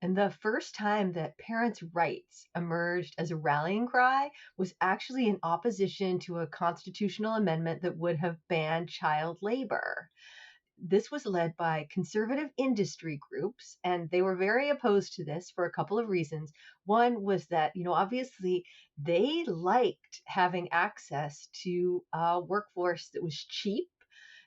And the first time that parents' rights emerged as a rallying cry was actually in opposition to a constitutional amendment that would have banned child labor. This was led by conservative industry groups, and they were very opposed to this for a couple of reasons. One was that, obviously they liked having access to a workforce that was cheap.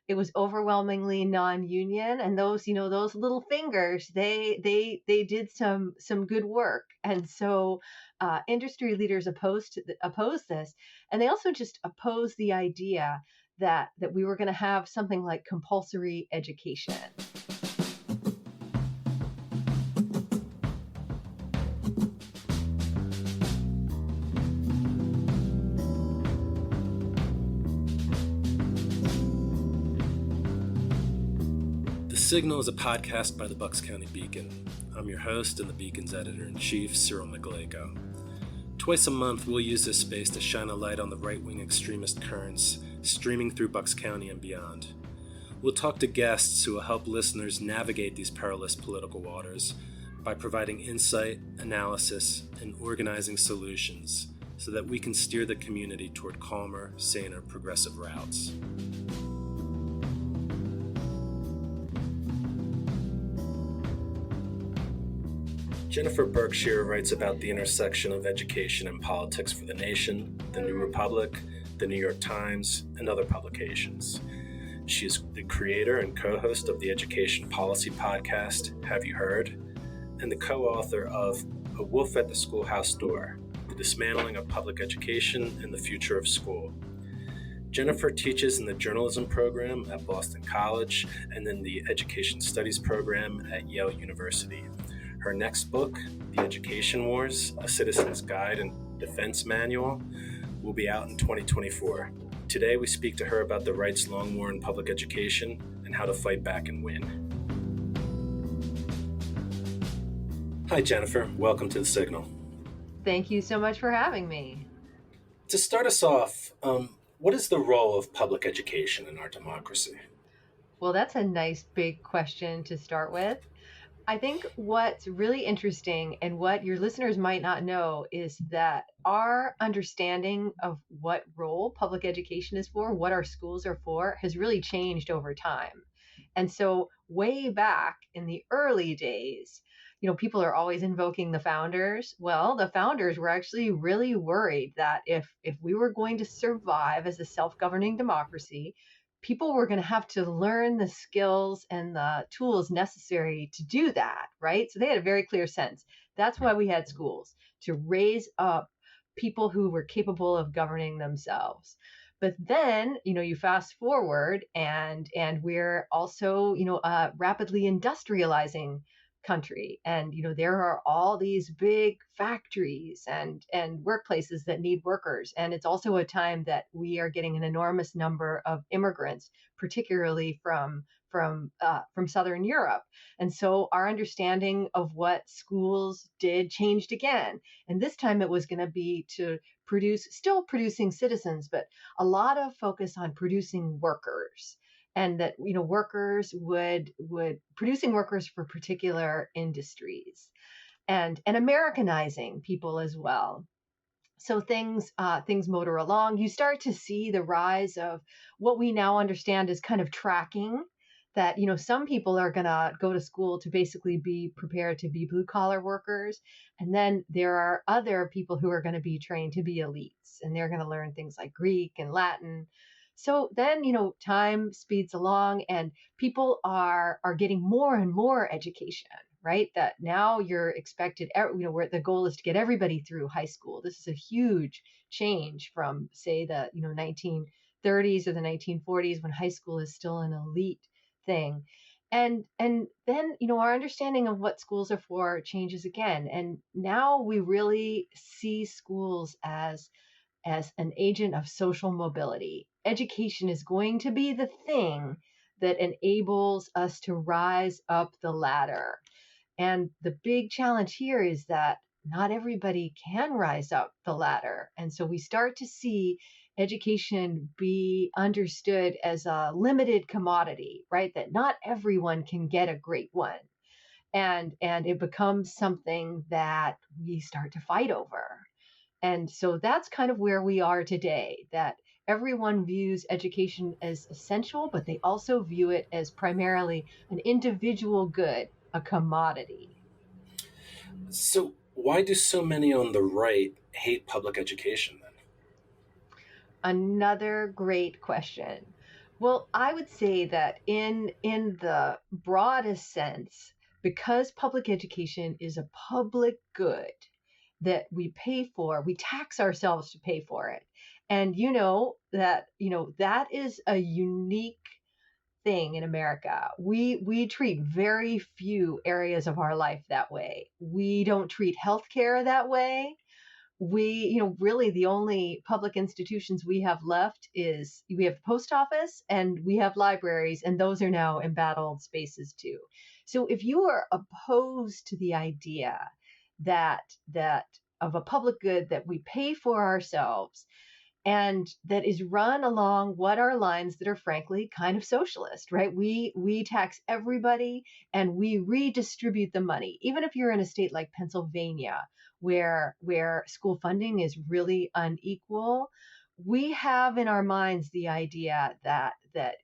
It was overwhelmingly non-union, and those little fingers, they did some good work. And so industry leaders opposed this, and they also just opposed the idea that we were going to have something like compulsory education. The Signal is a podcast by the Bucks County Beacon. I'm your host and the Beacon's editor-in-chief, Cyril McGlego. Twice a month, we'll use this space to shine a light on the right-wing extremist currents streaming through Bucks County and beyond. We'll talk to guests who will help listeners navigate these perilous political waters by providing insight, analysis, and organizing solutions so that we can steer the community toward calmer, saner, progressive routes. Jennifer Berkshire writes about the intersection of education and politics for The Nation, The New Republic, The New York Times, and other publications. She is the creator and co-host of the education policy podcast, Have You Heard? And the co-author of A Wolf at the Schoolhouse Door, The Dismantling of Public Education and the Future of School. Jennifer teaches in the journalism program at Boston College and in the education studies program at Yale University. Her next book, The Education Wars, A Citizen's Guide and Defense Manual, will be out in 2024. Today, we speak to her about the right's long war in public education and how to fight back and win. Hi, Jennifer. Welcome to The Signal. Thank you so much for having me. To start us off, what is the role of public education in our democracy? Well, that's a nice big question to start with. I think what's really interesting and what your listeners might not know is that our understanding of what role public education is for, what our schools are for, has really changed over time. And so way back in the early days, people are always invoking the founders. Well, the founders were actually really worried that if we were going to survive as a self-governing democracy, people were going to have to learn the skills and the tools necessary to do that, right? So they had a very clear sense. That's why we had schools, to raise up people who were capable of governing themselves. But then, you fast forward and we're also, a rapidly industrializing country. And, there are all these big factories and workplaces that need workers. And it's also a time that we are getting an enormous number of immigrants, particularly from Southern Europe. And so our understanding of what schools did changed again. And this time it was going to be to still producing citizens, but a lot of focus on producing workers. And that, workers would producing workers for particular industries and Americanizing people as well. So things motor along. You start to see the rise of what we now understand as kind of tracking, that, some people are going to go to school to basically be prepared to be blue collar workers. And then there are other people who are going to be trained to be elites, and they're going to learn things like Greek and Latin. So then, time speeds along and people are getting more and more education, right? That now you're expected, where the goal is to get everybody through high school. This is a huge change from, say, the, 1930s or the 1940s, when high school is still an elite thing. And then, our understanding of what schools are for changes again. And now we really see schools as an agent of social mobility. Education is going to be the thing that enables us to rise up the ladder. And the big challenge here is that not everybody can rise up the ladder. And so we start to see education be understood as a limited commodity, right? That not everyone can get a great one. and it becomes something that we start to fight over. And so that's kind of where we are today, that everyone views education as essential, but they also view it as primarily an individual good, a commodity. So, why do so many on the right hate public education then? Another great question. Well, I would say that in the broadest sense, because public education is a public good that we pay for, we tax ourselves to pay for it. And that is a unique thing in America. We treat very few areas of our life that way. We don't treat healthcare that way. Really the only public institutions we have left is we have the post office and we have libraries, and those are now embattled spaces too. So if you are opposed to the idea that of a public good that we pay for ourselves and that is run along what are lines that are frankly kind of socialist, right? We tax everybody and we redistribute the money. Even if you're in a state like Pennsylvania, where school funding is really unequal, we have in our minds the idea that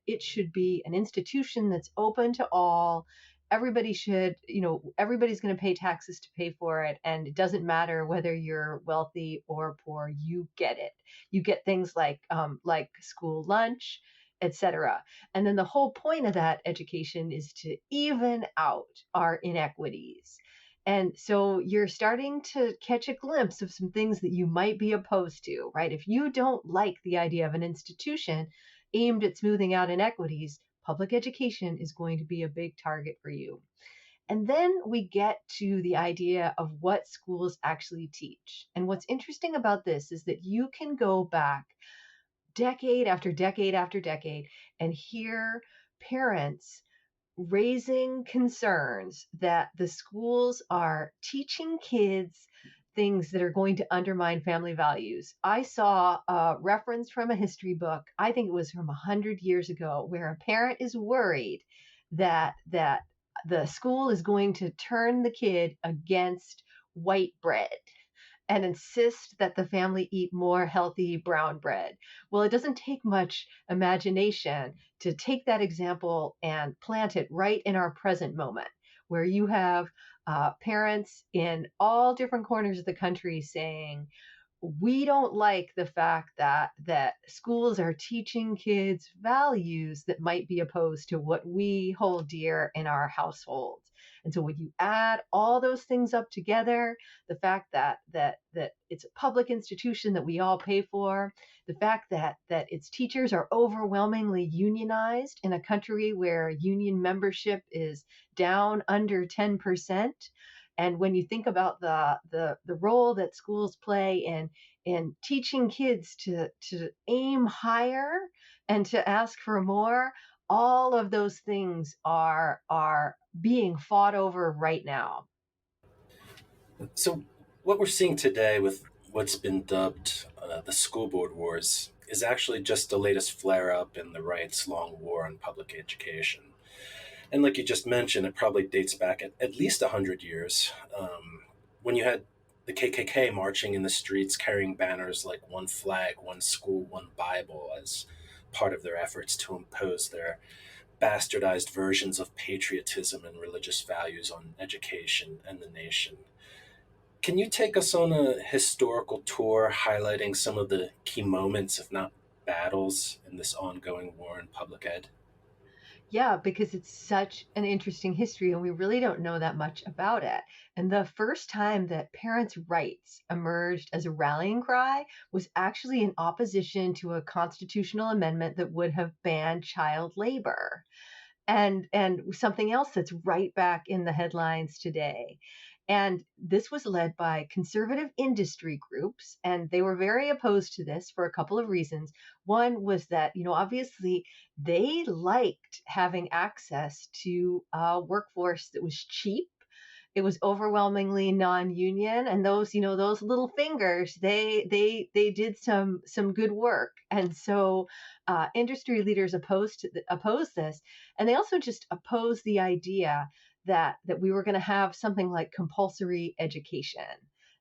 it should be an institution that's open to all. Everybody's going to pay taxes to pay for it, and it doesn't matter whether you're wealthy or poor. You get it. You get things like school lunch, etc. And then the whole point of that education is to even out our inequities. And so you're starting to catch a glimpse of some things that you might be opposed to, right? If you don't like the idea of an institution aimed at smoothing out inequities, public education is going to be a big target for you. And then we get to the idea of what schools actually teach. And what's interesting about this is that you can go back decade after decade after decade and hear parents raising concerns that the schools are teaching kids things that are going to undermine family values. I saw a reference from a history book, I think it was from 100 years ago, where a parent is worried that the school is going to turn the kid against white bread and insist that the family eat more healthy brown bread. Well, it doesn't take much imagination to take that example and plant it right in our present moment, where you have parents in all different corners of the country saying, we don't like the fact that schools are teaching kids values that might be opposed to what we hold dear in our households. And so when you add all those things up together, the fact that it's a public institution that we all pay for, the fact that its teachers are overwhelmingly unionized in a country where union membership is down under 10%. And when you think about the role that schools play in teaching kids to aim higher and to ask for more, all of those things are being fought over right now. So, what we're seeing today with what's been dubbed the school board wars is actually just the latest flare up in the right's long war on public education. And like you just mentioned, it probably dates back at least 100 years, when you had the KKK marching in the streets carrying banners like one flag, one school, one Bible as part of their efforts to impose their bastardized versions of patriotism and religious values on education and the nation. Can you take us on a historical tour highlighting some of the key moments, if not battles, in this ongoing war in public ed? Yeah, because it's such an interesting history and we really don't know that much about it. And the first time that parents' rights emerged as a rallying cry was actually in opposition to a constitutional amendment that would have banned child labor. And something else that's right back in the headlines today. And this was led by conservative industry groups, and they were very opposed to this for a couple of reasons. One was that, obviously they liked having access to a workforce that was cheap. It was overwhelmingly non-union, and those little fingers, they did some good work. And so industry leaders opposed this, and they also just opposed the idea that we were going to have something like compulsory education.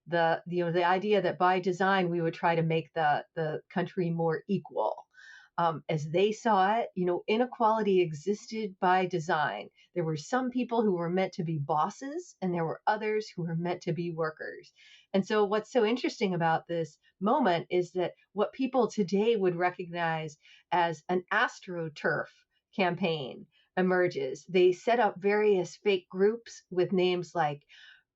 The idea that by design we would try to make the country more equal. As they saw it, inequality existed by design. There were some people who were meant to be bosses, and there were others who were meant to be workers. And so, what's so interesting about this moment is that what people today would recognize as an astroturf campaign emerges. They set up various fake groups with names like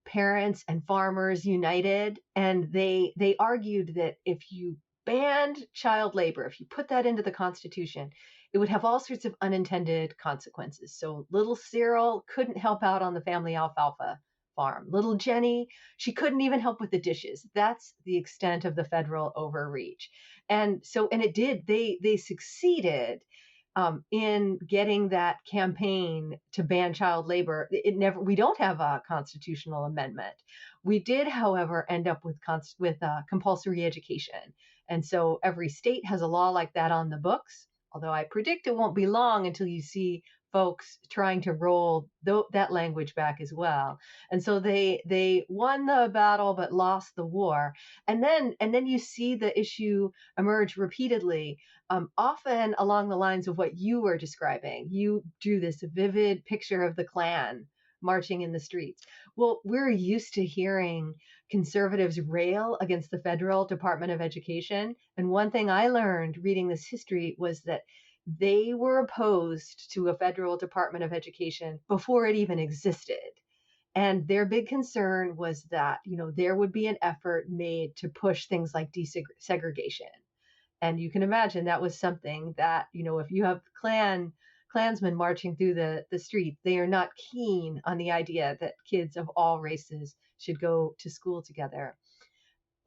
Parents and Farmers United, and they argued that if you banned child labor, if you put that into the Constitution, it would have all sorts of unintended consequences. So little Cyril couldn't help out on the family alfalfa farm. Little Jenny, she couldn't even help with the dishes. That's the extent of the federal overreach. And it did. They succeeded in getting that campaign to ban child labor. We don't have a constitutional amendment. We did, however, end up with compulsory education. And so every state has a law like that on the books, although I predict it won't be long until you see folks trying to roll that language back as well. And so they won the battle but lost the war. And then you see the issue emerge repeatedly, often along the lines of what you were describing. You drew this vivid picture of the Klan marching in the streets. Well, we're used to hearing conservatives rail against the federal Department of Education. And one thing I learned reading this history was that they were opposed to a federal Department of Education before it even existed. And their big concern was that, there would be an effort made to push things like desegregation. And you can imagine that was something that, if you have Klansmen marching through the street, they are not keen on the idea that kids of all races should go to school together.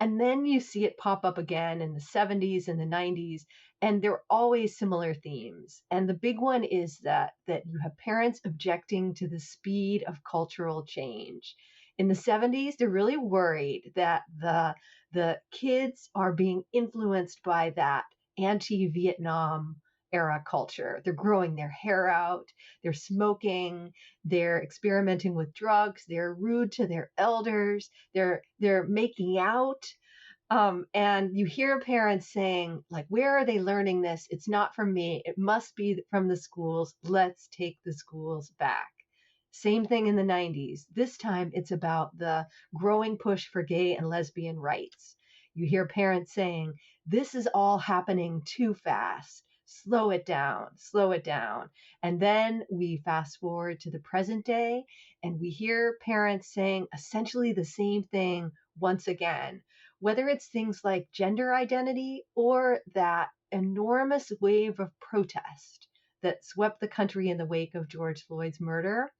And then you see it pop up again in the 70s and the 90s, and there are always similar themes. And the big one is that you have parents objecting to the speed of cultural change. In the 70s, they're really worried that the kids are being influenced by that anti-Vietnam era culture. They're growing their hair out, they're smoking, they're experimenting with drugs, they're rude to their elders, they're making out. And you hear parents saying, like, where are they learning this? It's not from me. It must be from the schools. Let's take the schools back. Same thing in the 90s. This time it's about the growing push for gay and lesbian rights. You hear parents saying, this is all happening too fast. Slow it down, slow it down. And then we fast forward to the present day, and we hear parents saying essentially the same thing once again, whether it's things like gender identity or that enormous wave of protest that swept the country in the wake of George Floyd's murder.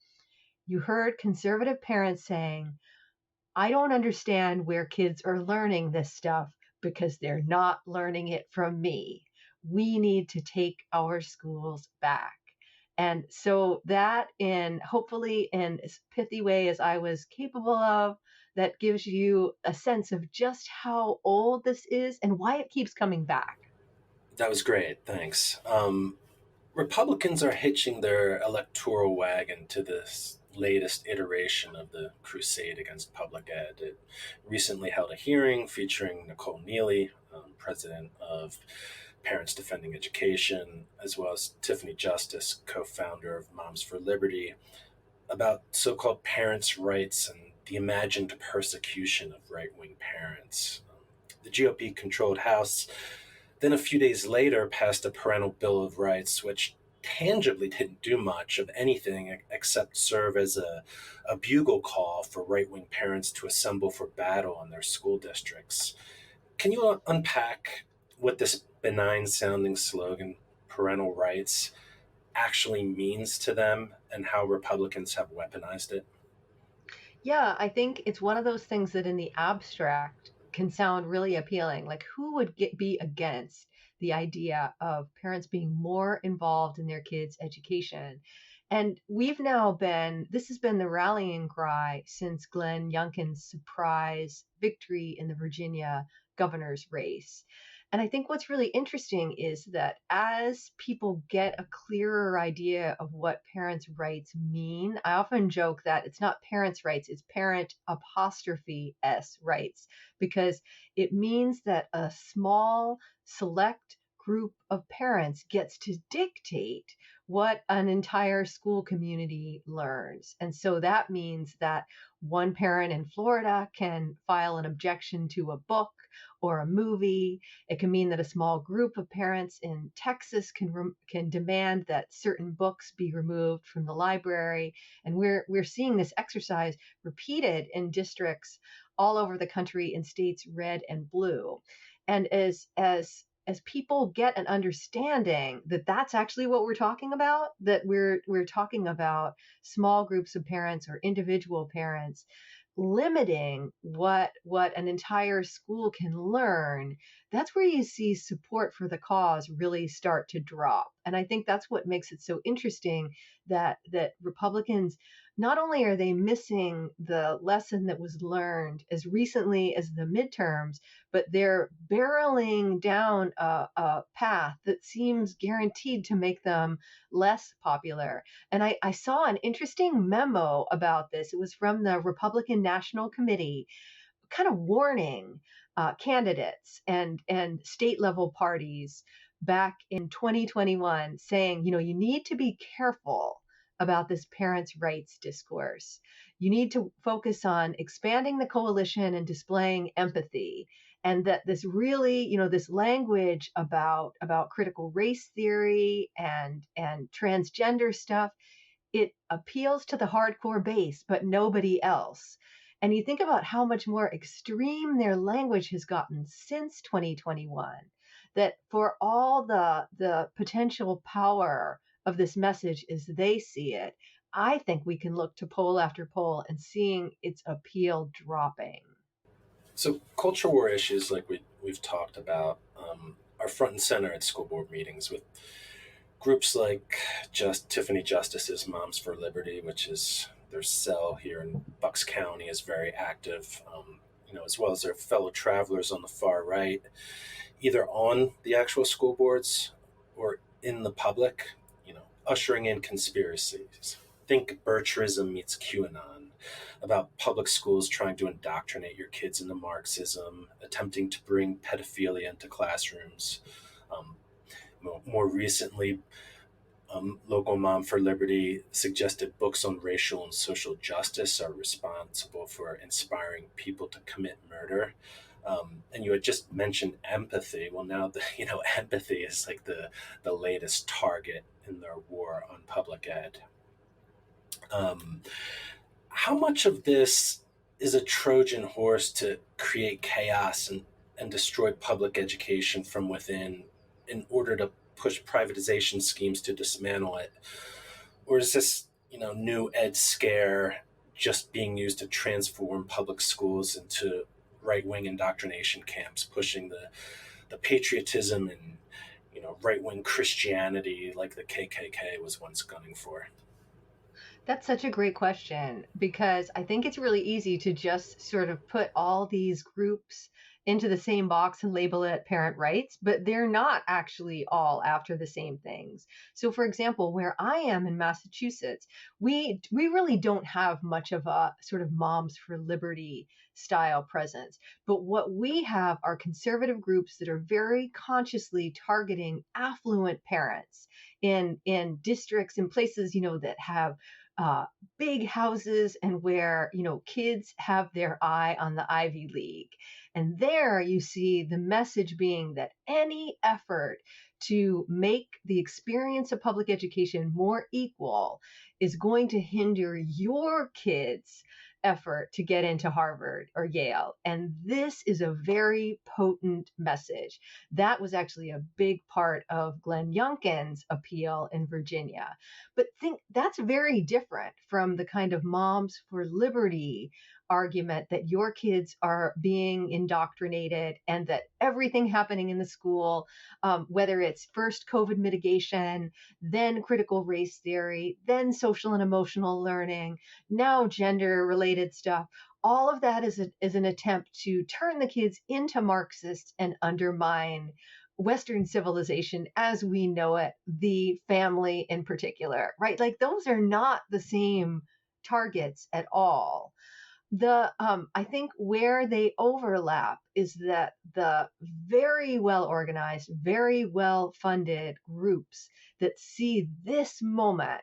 You heard conservative parents saying, I don't understand where kids are learning this stuff because they're not learning it from me. We need to take our schools back. And so that, hopefully in as pithy way as I was capable of, that gives you a sense of just how old this is and why it keeps coming back. That was great. Thanks. Republicans are hitching their electoral wagon to this latest iteration of the crusade against public ed. It recently held a hearing featuring Nicole Neely, president of Parents Defending Education, as well as Tiffany Justice, co-founder of Moms for Liberty, about so-called parents' rights and the imagined persecution of right-wing parents. The GOP-controlled House then a few days later passed a parental Bill of Rights, which tangibly didn't do much of anything except serve as a bugle call for right-wing parents to assemble for battle in their school districts. Can you unpack what this benign-sounding slogan, parental rights, actually means to them and how Republicans have weaponized it? Yeah, I think it's one of those things that in the abstract can sound really appealing. Like, who would be against the idea of parents being more involved in their kids' education? And this has been the rallying cry since Glenn Youngkin's surprise victory in the Virginia governor's race. And I think what's really interesting is that as people get a clearer idea of what parents' rights mean, I often joke that it's not parents' rights, it's parent apostrophe S rights, because it means that a small, select group of parents gets to dictate what an entire school community learns. And so that means that one parent in Florida can file an objection to a book or a movie. It can mean that a small group of parents in Texas can demand that certain books be removed from the library, and we're seeing this exercise repeated in districts all over the country in states red and blue. And as people get an understanding that that's actually what we're talking about, that we're talking about small groups of parents or individual parents limiting what an entire school can learn, that's where you see support for the cause really start to drop. And I think that's what makes it so interesting that Republicans, not only are they missing the lesson that was learned as recently as the midterms, but they're barreling down a path that seems guaranteed to make them less popular. And I saw an interesting memo about this. It was from the Republican National Committee, kind of warning candidates and state level parties back in 2021, saying, you need to be careful about this parents' rights discourse. You need to focus on expanding the coalition and displaying empathy. And that this really, this language about critical race theory and transgender stuff, it appeals to the hardcore base, but nobody else. And you think about how much more extreme their language has gotten since 2021, that for all the potential power of this message as they see it, I think we can look to poll after poll and seeing its appeal dropping. So culture war issues, like we've talked about, are front and center at school board meetings with groups like just Tiffany Justice's Moms for Liberty, which is their cell here in Bucks County, is very active. As well as their fellow travelers on the far right, either on the actual school boards or in the public, ushering in conspiracies. Think Berkshireism meets QAnon, about public schools trying to indoctrinate your kids into Marxism, attempting to bring pedophilia into classrooms. Um, More recently, local Mom for Liberty suggested books on racial and social justice are responsible for inspiring people to commit murder. And you had just mentioned empathy. Well, now empathy is like the latest target in their war on public ed. Um, how much of this is a Trojan horse to create chaos and destroy public education from within in order to push privatization schemes to dismantle it? Or is this, new ed scare just being used to transform public schools into right-wing indoctrination camps, pushing the patriotism and, right-wing Christianity like the KKK was once gunning for? That's such a great question because I think it's really easy to just sort of put all these groups into the same box and label it parent rights, but they're not actually all after the same things. So for example, where I am in Massachusetts, we really don't have much of a sort of Moms for Liberty style presence. But what we have are conservative groups that are very consciously targeting affluent parents in districts, in places, that have uh, big houses and where kids have their eye on the Ivy League. And there you see the message being that any effort to make the experience of public education more equal is going to hinder your kids' effort to get into Harvard or Yale. And this is a very potent message. That was actually a big part of Glenn Youngkin's appeal in Virginia. But think that's very different from the kind of Moms for Liberty argument that your kids are being indoctrinated and that everything happening in the school, whether it's first COVID mitigation, then critical race theory, then social and emotional learning, now gender related stuff, all of that is an attempt to turn the kids into Marxists and undermine Western civilization as we know it, the family in particular, right? Like those are not the same targets at all. I think where they overlap is that the very well organized, very well funded groups that see this moment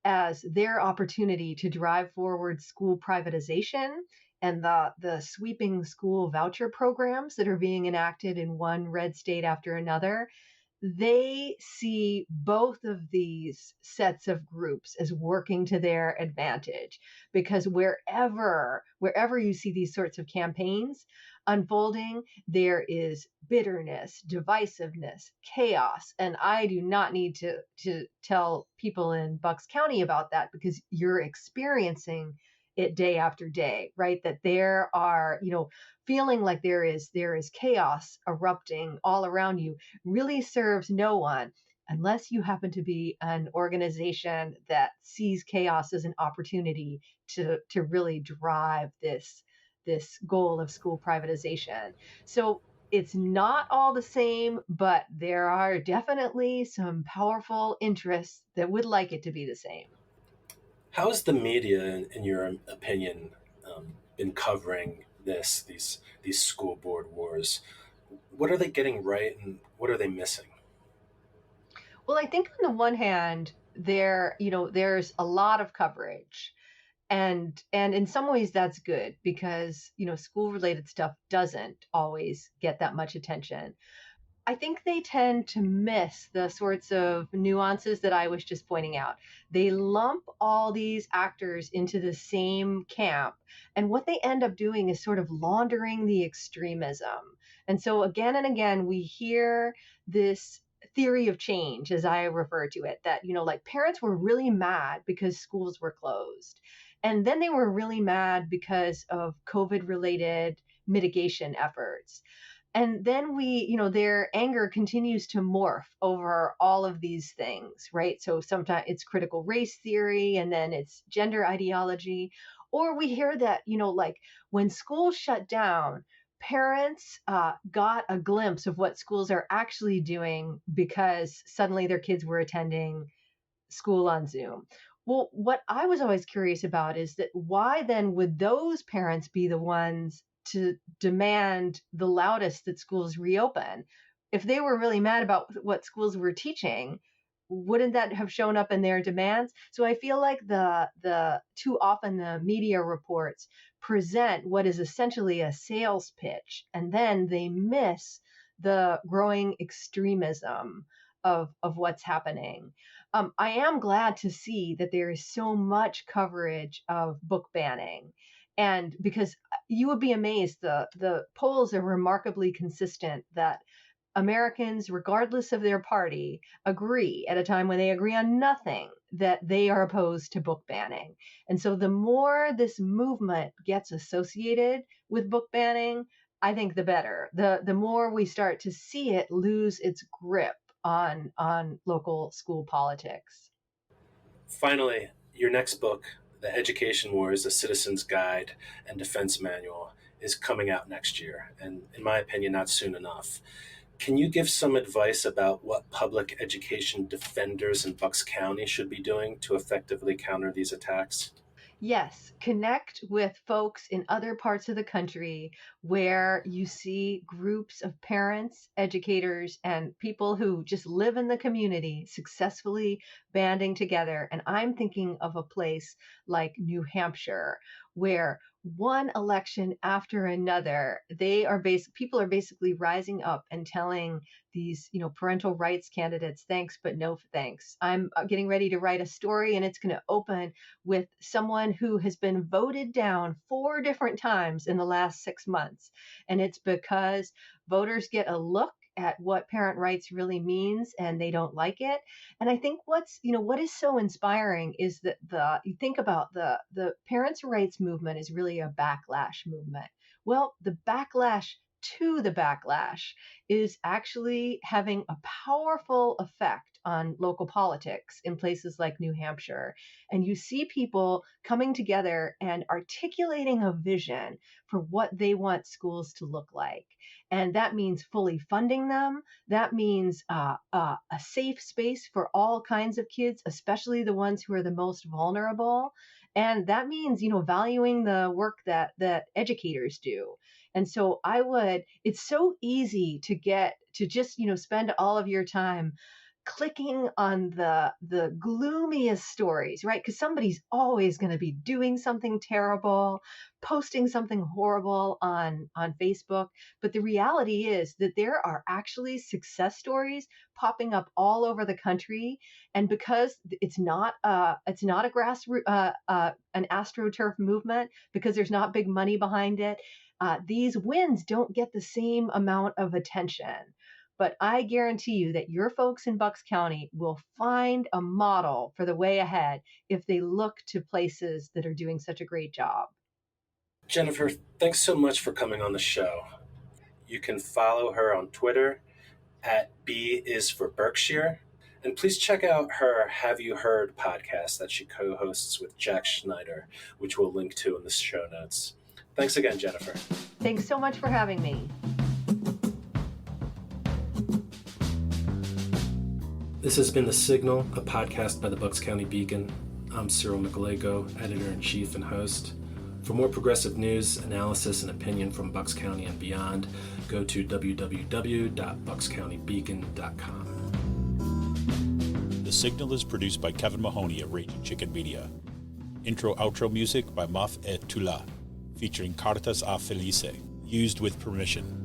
as their opportunity to drive forward school privatization and the sweeping school voucher programs that are being enacted in one red state after another, they see both of these sets of groups as working to their advantage, because wherever you see these sorts of campaigns unfolding, there is bitterness, divisiveness, chaos. And I do not need to tell people in Bucks County about that, because you're experiencing it day after day, right? That there are, feeling like there is chaos erupting all around you really serves no one, unless you happen to be an organization that sees chaos as an opportunity to really drive this goal of school privatization. So it's not all the same, but there are definitely some powerful interests that would like it to be the same. How has the media, in your opinion, been covering these school board wars? What are they getting right, and what are they missing? Well, I think on the one hand, there's a lot of coverage, and in some ways that's good, because school related stuff doesn't always get that much attention. I think they tend to miss the sorts of nuances that I was just pointing out. They lump all these actors into the same camp, and what they end up doing is sort of laundering the extremism. And so again and again, we hear this theory of change, as I refer to it, that, like parents were really mad because schools were closed. And then they were really mad because of COVID related mitigation efforts. And then their anger continues to morph over all of these things, right? So sometimes it's critical race theory, and then it's gender ideology. Or we hear that, like when schools shut down, parents got a glimpse of what schools are actually doing because suddenly their kids were attending school on Zoom. Well, what I was always curious about is that why then would those parents be the ones to demand the loudest that schools reopen? If they were really mad about what schools were teaching, wouldn't that have shown up in their demands? So I feel like the too often the media reports present what is essentially a sales pitch, and then they miss the growing extremism of what's happening. I am glad to see that there is so much coverage of book banning. And because you would be amazed, the polls are remarkably consistent that Americans, regardless of their party, agree at a time when they agree on nothing that they are opposed to book banning. And so the more this movement gets associated with book banning, I think the better. The more we start to see it lose its grip on local school politics. Finally, your next book, The Education Wars: A Citizen's Guide and Defense Manual, is coming out next year, and in my opinion, not soon enough. Can you give some advice about what public education defenders in Bucks County should be doing to effectively counter these attacks? Yes, connect with folks in other parts of the country where you see groups of parents, educators, and people who just live in the community successfully banding together. And I'm thinking of a place like New Hampshire, where one election after another, people are basically rising up and telling these, parental rights candidates, thanks, but no thanks. I'm getting ready to write a story, and it's going to open with someone who has been voted down 4 different times in the last 6 months. And it's because voters get a look at what parent rights really means and they don't like it. And I think what is so inspiring is that you think about the parents' rights movement is really a backlash movement. Well, the backlash to the backlash is actually having a powerful effect on local politics in places like New Hampshire. And you see people coming together and articulating a vision for what they want schools to look like. And that means fully funding them. That means a safe space for all kinds of kids, especially the ones who are the most vulnerable. And that means, valuing the work that educators do. And so it's so easy to get to just, spend all of your time clicking on the gloomiest stories, right? Because somebody's always going to be doing something terrible, posting something horrible on Facebook. But the reality is that there are actually success stories popping up all over the country, and because it's not a grassroots an astroturf movement, because there's not big money behind it, these wins don't get the same amount of attention. But I guarantee you that your folks in Bucks County will find a model for the way ahead if they look to places that are doing such a great job. Jennifer, thanks so much for coming on the show. You can follow her on Twitter at B is for Berkshire. And please check out her Have You Heard podcast that she co-hosts with Jack Schneider, which we'll link to in the show notes. Thanks again, Jennifer. Thanks so much for having me. This has been The Signal, a podcast by the Bucks County Beacon. I'm Cyril Nicolego, editor-in-chief and host. For more progressive news, analysis, and opinion from Bucks County and beyond, go to www.buckscountybeacon.com. The Signal is produced by Kevin Mahoney at Raging Chicken Media. Intro-outro music by Maf et Tula, featuring Cartas a Felice, used with permission.